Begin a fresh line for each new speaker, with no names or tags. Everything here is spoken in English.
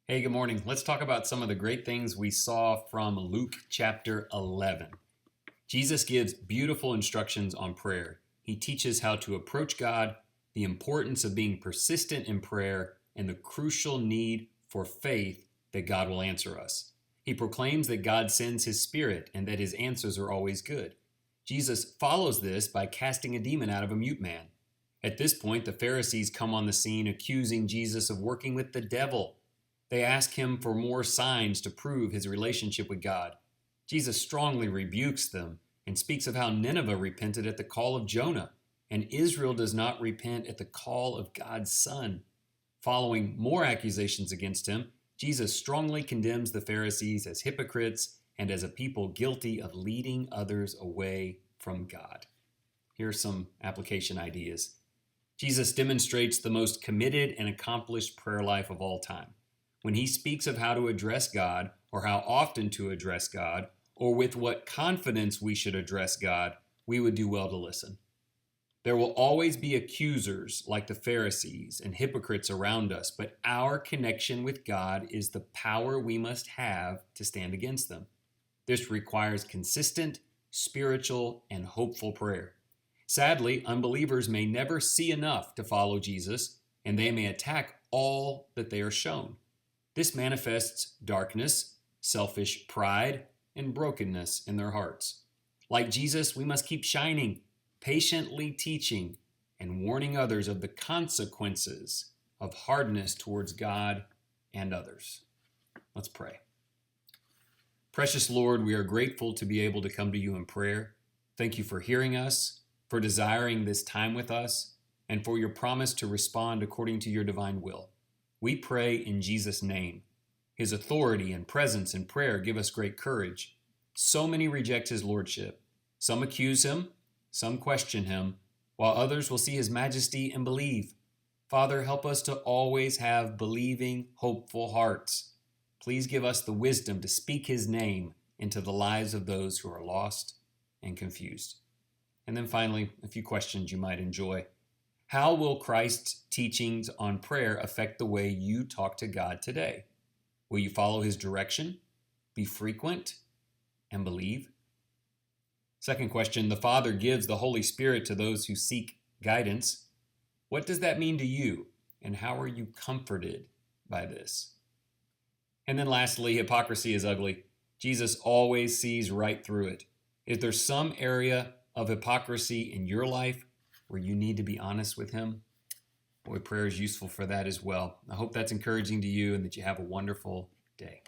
Hey, good morning. Let's talk about some of the great things we saw from Luke chapter 11. Jesus gives beautiful instructions on prayer. He teaches how to approach God, the importance of being persistent in prayer, and the crucial need for faith that God will answer us. He proclaims that God sends His Spirit and that His answers are always good. Jesus follows this by casting a demon out of a mute man. At this point, the Pharisees come on the scene accusing Jesus of working with the devil. They ask him for more signs to prove his relationship with God. Jesus strongly rebukes them and speaks of how Nineveh repented at the call of Jonah, and Israel does not repent at the call of God's Son. Following more accusations against him, Jesus strongly condemns the Pharisees as hypocrites and as a people guilty of leading others away from God. Here are some application ideas. Jesus demonstrates the most committed and accomplished prayer life of all time. When he speaks of how to address God, or how often to address God, or with what confidence we should address God, we would do well to listen. There will always be accusers like the Pharisees and hypocrites around us, but our connection with God is the power we must have to stand against them. This requires consistent, spiritual, and hopeful prayer. Sadly, unbelievers may never see enough to follow Jesus, and they may attack all that they are shown. This manifests darkness, selfish pride, and brokenness in their hearts. Like Jesus, we must keep shining, patiently teaching, and warning others of the consequences of hardness towards God and others. Let's pray. Precious Lord, we are grateful to be able to come to you in prayer. Thank you for hearing us, for desiring this time with us, and for your promise to respond according to your divine will. We pray in Jesus' name. His authority and presence in prayer give us great courage. So many reject his lordship. Some accuse him, some question him, while others will see his majesty and believe. Father, help us to always have believing, hopeful hearts. Please give us the wisdom to speak his name into the lives of those who are lost and confused. And then finally, a few questions you might enjoy. How will Christ's teachings on prayer affect the way you talk to God today? Will you follow his direction, be frequent, and believe? Second question, the Father gives the Holy Spirit to those who seek guidance. What does that mean to you, and how are you comforted by this? And then lastly, hypocrisy is ugly. Jesus always sees right through it. If there's some area of hypocrisy in your life where you need to be honest with him, boy, prayer is useful for that as well. I hope that's encouraging to you and that you have a wonderful day.